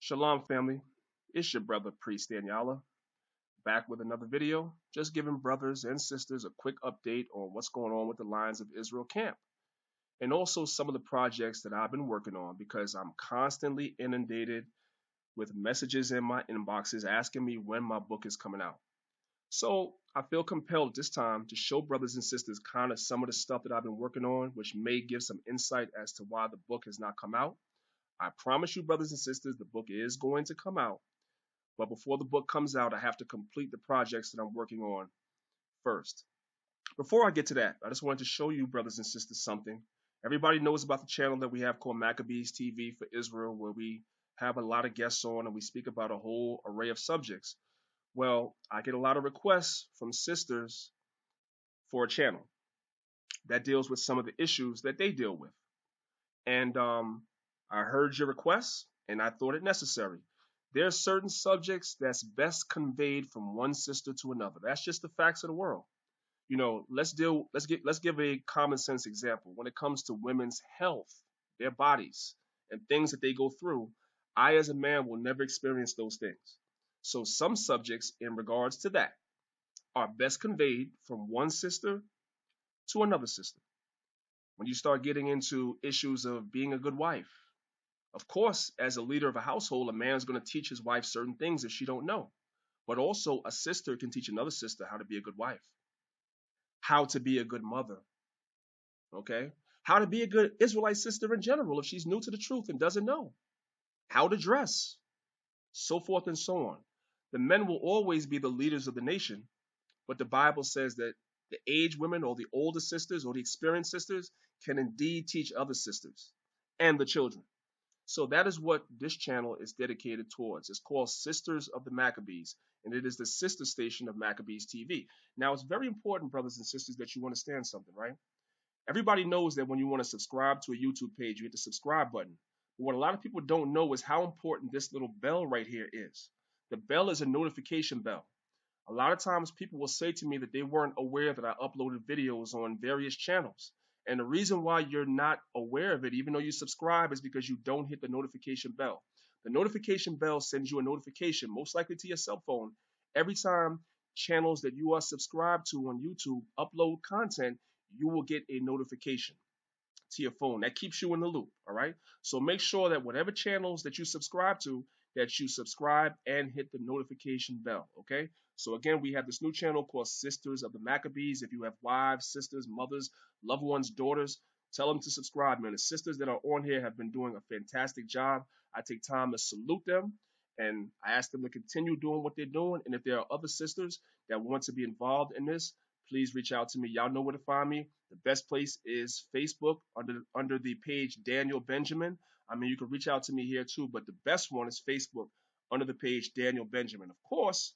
Shalom, family. It's your brother, Priest Daniela, back with another video, just giving brothers and sisters a quick update on what's going on with the Lions of Israel camp, and also some of the projects that I've been working on because I'm constantly inundated with messages in my inboxes asking me when my book is coming out. So I feel compelled this time to show brothers and sisters kind of some of the stuff that I've been working on, which may give some insight as to why the book has not come out. I promise you, brothers and sisters, the book is going to come out. But before the book comes out, I have to complete the projects that I'm working on first. Before I get to that, I just wanted to show you, brothers and sisters, something. Everybody knows about the channel that we have called Maccabees TV for Israel, where we have a lot of guests on and we speak about a whole array of subjects. Well, I get a lot of requests from sisters for a channel that deals with some of the issues that they deal with. And I heard your requests and I thought it necessary. There are certain subjects that's best conveyed from one sister to another. That's just the facts of the world. Let's give a common sense example. When it comes to women's health, their bodies, and things that they go through, I as a man will never experience those things. So some subjects in regards to that are best conveyed from one sister to another sister. When you start getting into issues of being a good wife, of course, as a leader of a household, a man is going to teach his wife certain things that she don't know. But also, a sister can teach another sister how to be a good wife, how to be a good mother, okay? How to be a good Israelite sister in general if she's new to the truth and doesn't know, how to dress, so forth and so on. The men will always be the leaders of the nation, but the Bible says that the aged women or the older sisters or the experienced sisters can indeed teach other sisters and the children. So that is what this channel is dedicated towards. It's called Sisters of the Maccabees, and it is the sister station of Maccabees TV. Now, it's very important, brothers and sisters, that you understand something, right? Everybody knows that when you want to subscribe to a YouTube page, you hit the subscribe button. But what a lot of people don't know is how important this little bell right here is. The bell is a notification bell. A lot of times people will say to me that they weren't aware that I uploaded videos on various channels. And the reason why you're not aware of it, even though you subscribe, is because you don't hit the notification bell. The notification bell sends you a notification, most likely to your cell phone, every time channels that you are subscribed to on YouTube upload content, you will get a notification to your phone. That keeps you in the loop, all right? So make sure that whatever channels that you subscribe to, that you subscribe and hit the notification bell, okay? So again, we have this new channel called Sisters of the Maccabees. If you have wives, sisters, mothers, loved ones, daughters, tell them to subscribe, man. The sisters that are on here have been doing a fantastic job. I take time to salute them, and I ask them to continue doing what they're doing. And if there are other sisters that want to be involved in this, please reach out to me. Y'all know where to find me. The best place is Facebook under the page Daniel Benjamin. I mean, you can reach out to me here too, but the best one is Facebook under the page Daniel Benjamin. Of course,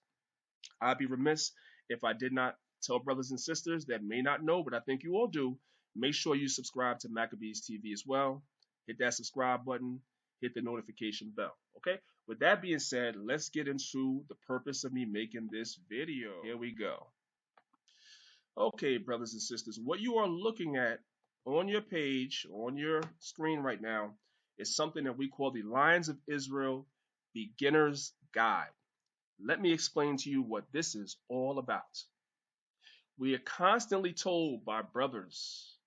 I'd be remiss if I did not tell brothers and sisters that may not know, but I think you all do. Make sure you subscribe to Maccabees TV as well. Hit that subscribe button, hit the notification bell. Okay? With that being said, let's get into the purpose of me making this video. Here we go. Okay, brothers and sisters, what you are looking at on your page, on your screen right now, is something that we call the Lions of Israel Beginner's Guide. Let me explain to you what this is all about. We are constantly told by brothers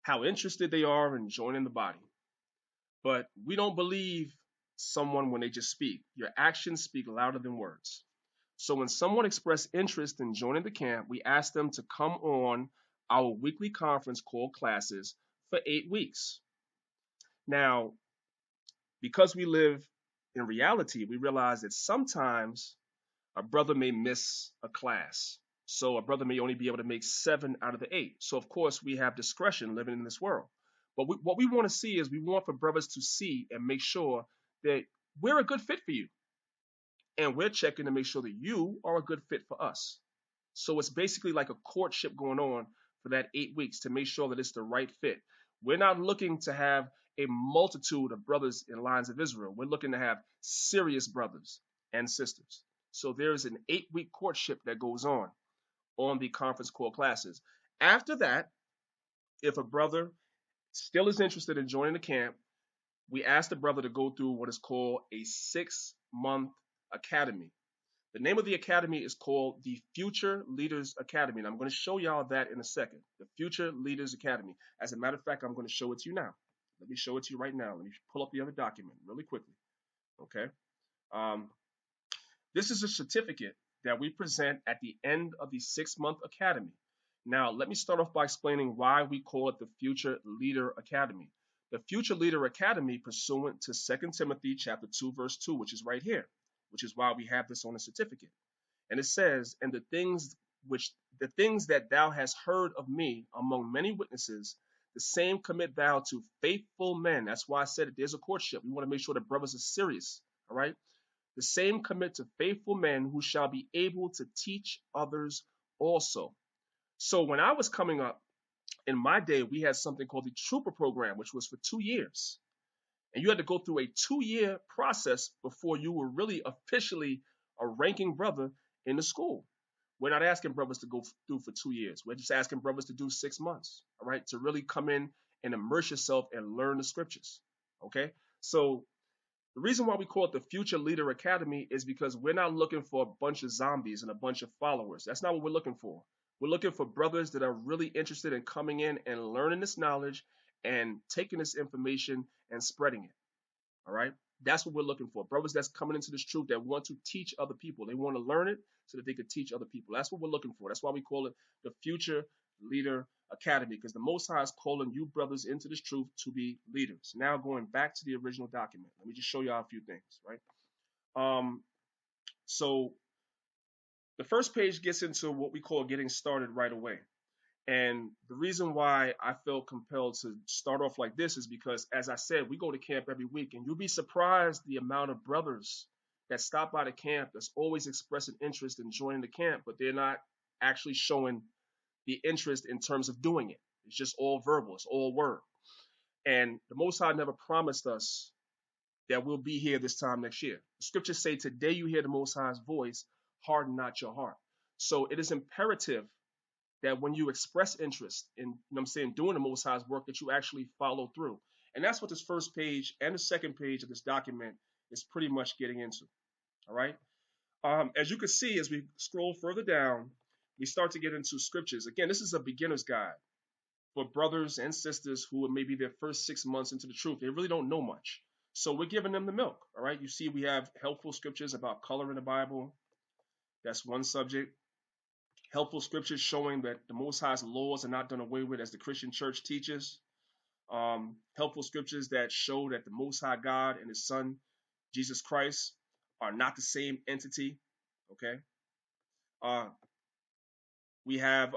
how interested they are in joining the body, but we don't believe someone when they just speak. Your actions speak louder than words. So when someone expressed interest in joining the camp, we ask them to come on our weekly conference called Classes for 8 weeks. Now, because we live in reality, we realize that sometimes a brother may miss a class. So a brother may only be able to make 7 out of the 8. So of course we have discretion living in this world. But what we want to see is we want for brothers to see and make sure that we're a good fit for you. And we're checking to make sure that you are a good fit for us. So it's basically like a courtship going on for that 8 weeks to make sure that it's the right fit. We're not looking to have a multitude of brothers in Lions of Israel. We're looking to have serious brothers and sisters. So there's an 8-week courtship that goes on the conference call Classes. After that, if a brother still is interested in joining the camp, we asked the brother to go through what is called a 6-month academy. The name of the academy is called the Future Leaders Academy. And I'm going to show y'all that in a second. The Future Leaders Academy. As a matter of fact, I'm going to show it to you now. Let me show it to you right now. Let me pull up the other document really quickly. Okay. Um, this is a certificate that we present at the end of the 6-month academy. Now, let me start off by explaining why we call it the Future Leader Academy. The Future Leader Academy, pursuant to 2 Timothy chapter 2, verse 2, which is right here, which is why we have this on a certificate. And it says, and the things that thou hast heard of me among many witnesses, the same commit thou to faithful men. That's why I said that there's a courtship. We want to make sure that brothers are serious. All right. The same commit to faithful men who shall be able to teach others also. So when I was coming up in my day, we had something called the Trooper Program, which was for 2 years. And you had to go through a 2-year process before you were really officially a ranking brother in the school. We're not asking brothers to go through for 2 years. We're just asking brothers to do 6 months, all right, to really come in and immerse yourself and learn the scriptures, okay? So the reason why we call it the Future Leader Academy is because we're not looking for a bunch of zombies and a bunch of followers. That's not what we're looking for. We're looking for brothers that are really interested in coming in and learning this knowledge and taking this information and spreading it. All right. That's what we're looking for. Brothers that's coming into this truth that want to teach other people. They want to learn it so that they could teach other people. That's what we're looking for. That's why we call it the Future Leader Academy, because the Most High is calling you brothers into this truth to be leaders. Now going back to the original document. Let me just show y'all a few things, right? So the first page gets into what we call getting started right away. And the reason why I felt compelled to start off like this is because, as I said, we go to camp every week, and you'll be surprised the amount of brothers that stop by the camp that's always expressing interest in joining the camp, but they're not actually showing the interest in terms of doing it. It's just all verbal, it's all word. And the Most High never promised us that we'll be here this time next year. The scriptures say, today you hear the Most High's voice, harden not your heart. So it is imperative that when you express interest in, doing the Most High's work, that you actually follow through. And that's what this first page and the second page of this document is pretty much getting into. All right. As you can see, as we scroll further down, we start to get into scriptures. Again, this is a beginner's guide for brothers and sisters who are maybe their first 6 months into the truth. They really don't know much. So we're giving them the milk. All right. You see, we have helpful scriptures about color in the Bible. That's one subject. Helpful scriptures showing that the Most High's laws are not done away with, as the Christian church teaches. Helpful scriptures that show that the Most High God and His Son, Jesus Christ, are not the same entity. Okay. We have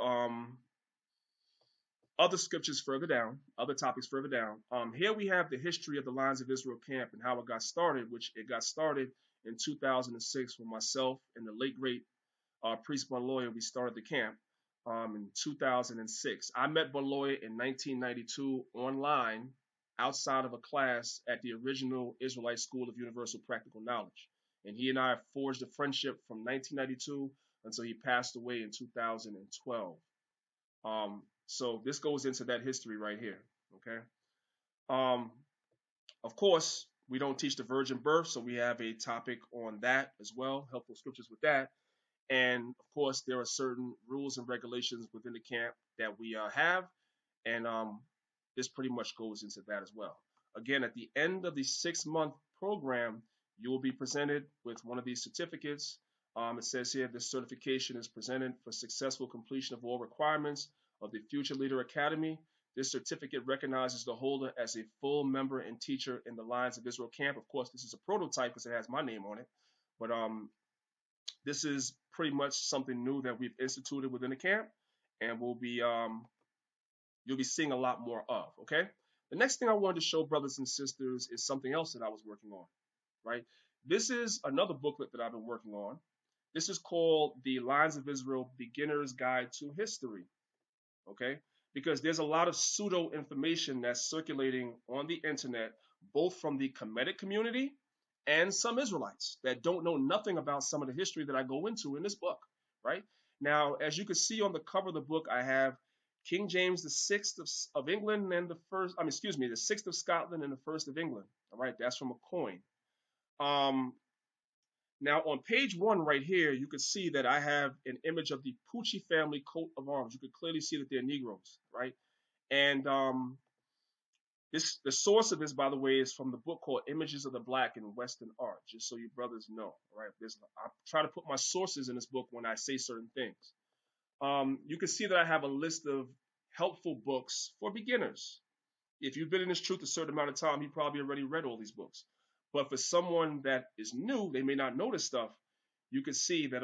other scriptures further down, other topics further down. Here we have the history of the Lions of Israel camp and how it got started, which it got started in 2006 when myself and the late great Priest Bonloya, we started the camp in 2006. I met Bonloya in 1992 online outside of a class at the original Israelite School of Universal Practical Knowledge. And he and I forged a friendship from 1992 until he passed away in 2012. So this goes into that history right here. Okay. Of course, we don't teach the virgin birth, so we have a topic on that as well, helpful scriptures with that. And of course, there are certain rules and regulations within the camp that we have, and this pretty much goes into that as well. Again, at the end of the 6-month program, you will be presented with one of these certificates. It says here, this certification is presented for successful completion of all requirements of the Future Leader Academy. This certificate recognizes the holder as a full member and teacher in the Lions of Israel camp. Of course, this is a prototype because it has my name on it, but this is pretty much something new that we've instituted within the camp, and we'll be you'll be seeing a lot more of. Okay. The next thing I wanted to show brothers and sisters is something else that I was working on. Right. This is another booklet that I've been working on. This is called the Lions of Israel Beginner's Guide to History. Okay. Because there's a lot of pseudo information that's circulating on the internet, both from the Kemetic community and some Israelites that don't know nothing about some of the history that I go into in this book, right? Now, as you can see on the cover of the book, I have King James the sixth of England and the first. I mean, excuse me, the sixth of Scotland and the first of England. All right, that's from a coin. Um, Now on page one right here, you can see that I have an image of the Pucci family coat of arms. You can clearly see that they're Negroes, right? And the source of this, by the way, is from the book called Images of the Black in Western Art, just so you brothers know, right? I try to put my sources in this book when I say certain things. You can see that I have a list of helpful books for beginners. If you've been in this truth a certain amount of time, you probably already read all these books. But for someone that is new, they may not know this stuff. You can see that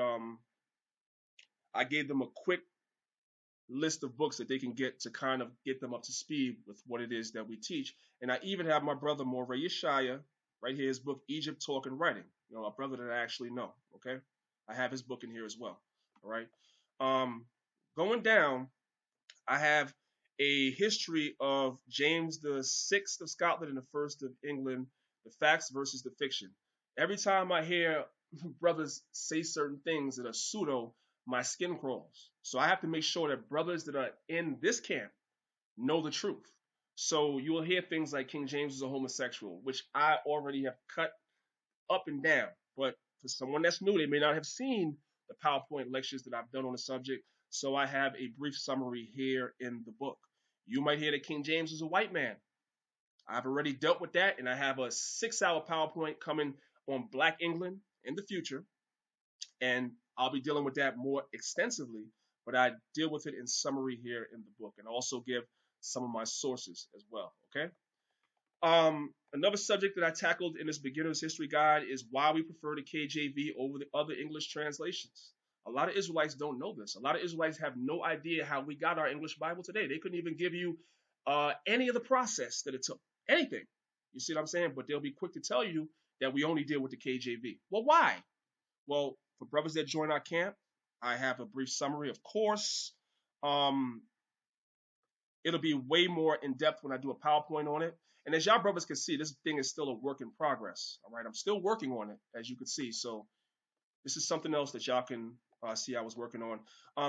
I gave them a quick list of books that they can get to kind of get them up to speed with what it is that we teach. And I even have my brother Moreh Yeshaya right here, his book Egypt Talk and Writing. You know, a brother that I actually know. Okay, I have his book in here as well. All right. Going down, I have a history of James the Sixth of Scotland and the First of England, the facts versus the fiction. Every time I hear brothers say certain things that are pseudo, my skin crawls. So I have to make sure that brothers that are in this camp know the truth. So you will hear things like King James is a homosexual, which I already have cut up and down. But for someone that's new, they may not have seen the PowerPoint lectures that I've done on the subject. So I have a brief summary here in the book. You might hear that King James is a white man. I've already dealt with that, and I have a 6-hour PowerPoint coming on Black England in the future, and I'll be dealing with that more extensively, but I deal with it in summary here in the book, and also give some of my sources as well, okay? Another subject that I tackled in this beginner's history guide is why we prefer the KJV over the other English translations. A lot of Israelites don't know this. A lot of Israelites have no idea how we got our English Bible today. They couldn't even give you any of the process that it took, anything. You see what I'm saying? But they'll be quick to tell you that we only deal with the KJV. Well, why? Well, for brothers that join our camp, I have a brief summary, of course. It'll be way more in depth when I do a PowerPoint on it. And as y'all brothers can see, this thing is still a work in progress. All right, I'm still working on it, as you can see. So this is something else that y'all can see I was working on.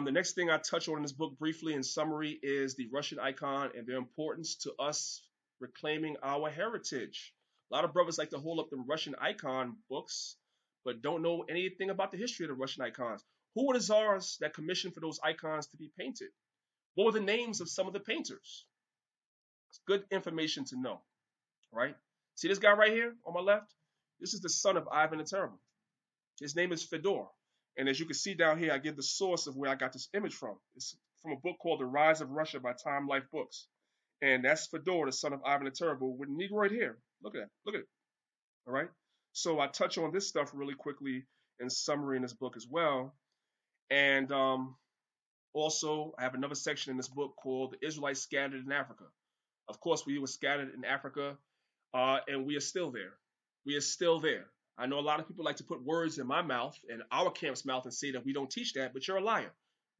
The next thing I touch on in this book briefly in summary is the Russian icon and their importance to us reclaiming our heritage. A lot of brothers like to hold up the Russian icon books, but don't know anything about the history of the Russian icons. Who were the czars that commissioned for those icons to be painted? What were the names of some of the painters? It's good information to know, right? See this guy right here on my left? This is the son of Ivan the Terrible. His name is Fedor. And as you can see down here, I give the source of where I got this image from. It's from a book called The Rise of Russia by Time Life Books. And that's Fedor, the son of Ivan the Terrible, with Negroid hair. Look at that. Look at it. All right. So I touch on this stuff really quickly in summary in this book as well. And also, I have another section in this book called The Israelites Scattered in Africa. Of course, we were scattered in Africa, and we are still there. We are still there. I know a lot of people like to put words in my mouth and our camp's mouth and say that we don't teach that, but you're a liar.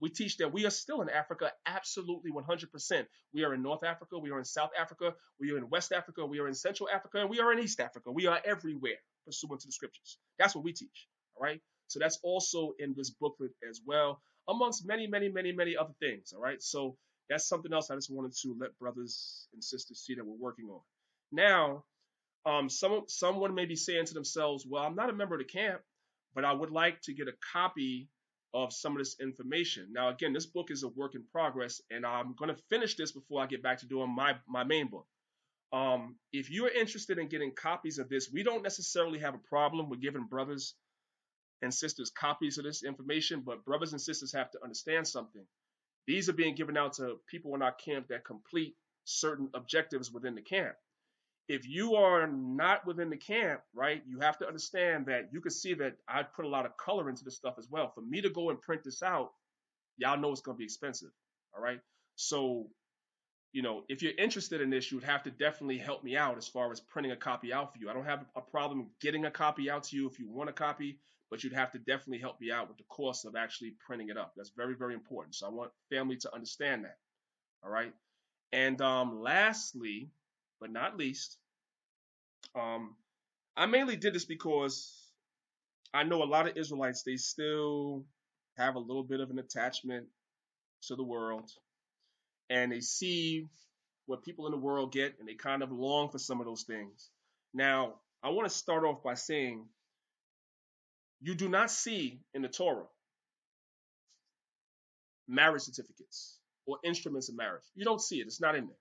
We teach that we are still in Africa, absolutely 100%. We are in North Africa, we are in South Africa, we are in West Africa, we are in Central Africa, and we are in East Africa. We are everywhere, pursuant to the scriptures. That's what we teach, all right? So that's also in this booklet as well, amongst many, many, many, many other things, all right? So that's something else I just wanted to let brothers and sisters see that we're working on. Now, someone may be saying to themselves, well, I'm not a member of the camp, but I would like to get a copy of some of this information. Now, again, this book is a work in progress, and I'm going to finish this before I get back to doing my main book. If you're interested in getting copies of this, we don't necessarily have a problem with giving brothers and sisters copies of this information, but brothers and sisters have to understand something. These are being given out to people in our camp that complete certain objectives within the camp. If you are not within the camp, right, you have to understand that you can see that I put a lot of color into this stuff as well. For me to go and print this out, y'all know it's going to be expensive, all right? So, you know, if you're interested in this, you would have to definitely help me out as far as printing a copy out for you. I don't have a problem getting a copy out to you if you want a copy, but you'd have to definitely help me out with the cost of actually printing it up. That's very, very important. So I want family to understand that, all right? And lastly, but not least, I mainly did this because I know a lot of Israelites, they still have a little bit of an attachment to the world. and they see what people in the world get, and they kind of long for some of those things. Now, I want to start off by saying you do not see in the Torah marriage certificates or instruments of marriage. You don't see it, it's not in there.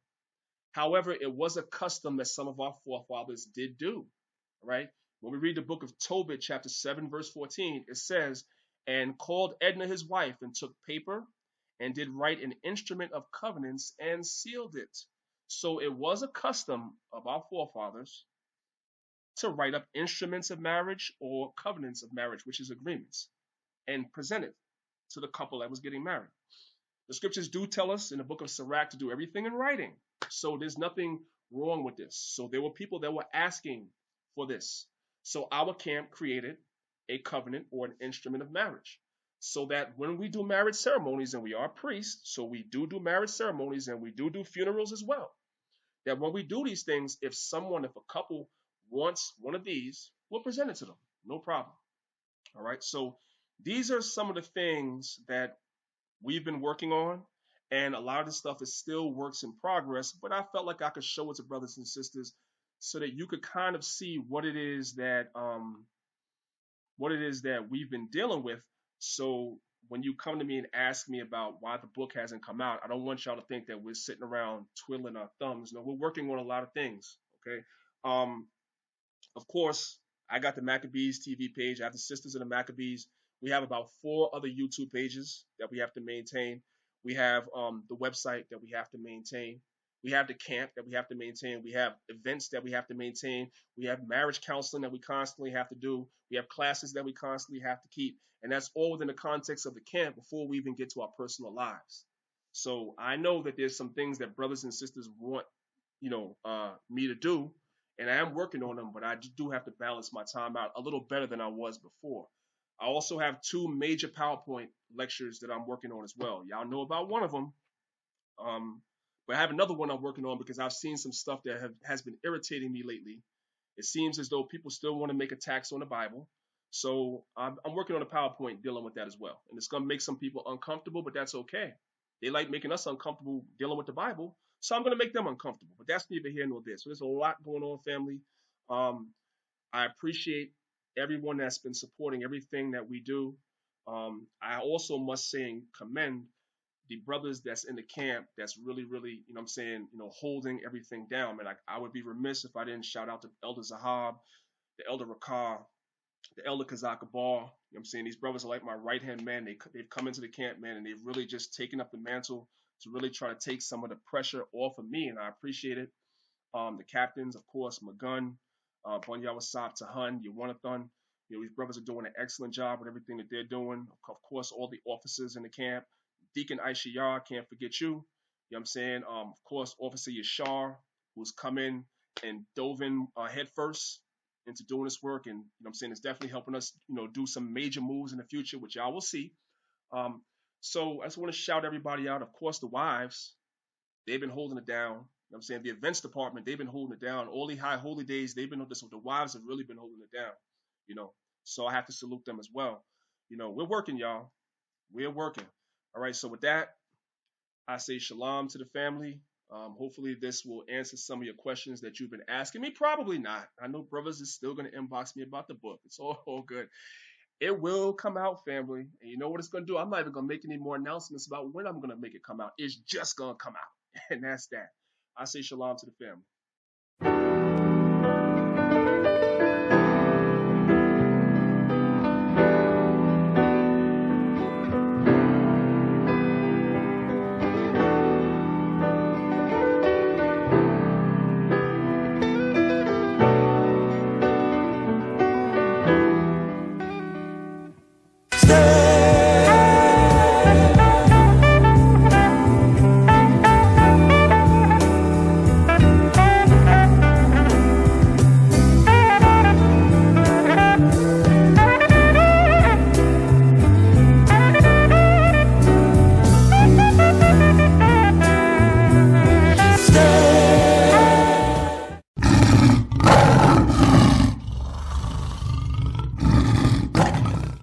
However, it was a custom that some of our forefathers did do, right? When we read the book of Tobit, chapter 7, verse 14, it says, and called Edna his wife, and took paper, and did write an instrument of covenants, and sealed it. So it was a custom of our forefathers to write up instruments of marriage or covenants of marriage, which is agreements, and present it to the couple that was getting married. The scriptures do tell us in the book of Sirach to do everything in writing. So there's nothing wrong with this. So there were people that were asking for this. So our camp created a covenant or an instrument of marriage. So that when we do marriage ceremonies, and we are priests, so we do marriage ceremonies, and we do funerals as well. That when we do these things, if a couple wants one of these, we'll present it to them. No problem. All right. So these are some of the things that we've been working on, and a lot of the stuff is still works in progress, but I felt like I could show it to brothers and sisters so that you could kind of see what it is that we've been dealing with. So when you come to me and ask me about why the book hasn't come out, I don't want y'all to think that we're sitting around twiddling our thumbs. No, we're working on a lot of things. Okay. Of course, I got the Maccabees TV page. I have the Sisters of the Maccabees. We have about 4 other YouTube pages that we have to maintain. We have the website that we have to maintain. We have the camp that we have to maintain. We have events that we have to maintain. We have marriage counseling that we constantly have to do. We have classes that we constantly have to keep. And that's all within the context of the camp before we even get to our personal lives. So I know that there's some things that brothers and sisters want, me to do, and I am working on them, but I do have to balance my time out a little better than I was before. I also have 2 major PowerPoint lectures that I'm working on as well. Y'all know about one of them, but I have another one I'm working on because I've seen some stuff that has been irritating me lately. It seems as though people still want to make attacks on the Bible. So I'm working on a PowerPoint dealing with that as well. And it's going to make some people uncomfortable, but that's okay. They like making us uncomfortable dealing with the Bible. So I'm going to make them uncomfortable. But that's neither here nor there. So there's a lot going on, family. I appreciate everyone that's been supporting everything that we do. I also must say and commend the brothers that's in the camp that's really, really, holding everything down. Man, I would be remiss if I didn't shout out to Elder Zahab, the Elder Rakar, the Elder Kazaka Ball. These brothers are like my right hand man. They've come into the camp, man, and they've really just taken up the mantle to really try to take some of the pressure off of me, and I appreciate it. The captains, of course, Magun, Bunya Wasap, Tahan, Yawanathan. These brothers are doing an excellent job with everything that they're doing. Of course, all the officers in the camp. Deacon Aishiyar, can't forget you. You know what I'm saying? Of course, Officer Yashar, who's come in and dove in head first into doing this work. And, it's definitely helping us, do some major moves in the future, which y'all will see. So I just want to shout everybody out. Of course, the wives, they've been holding it down. The events department, they've been holding it down. All the high holy days, they've been holding this. The wives have really been holding it down, So I have to salute them as well. We're working, y'all. We're working. All right. So with that, I say shalom to the family. Hopefully this will answer some of your questions that you've been asking me. Probably not. I know brothers is still going to inbox me about the book. It's all good. It will come out, family. And you know what it's going to do? I'm not even going to make any more announcements about when I'm going to make it come out. It's just going to come out. And that's that. I say shalom to the family.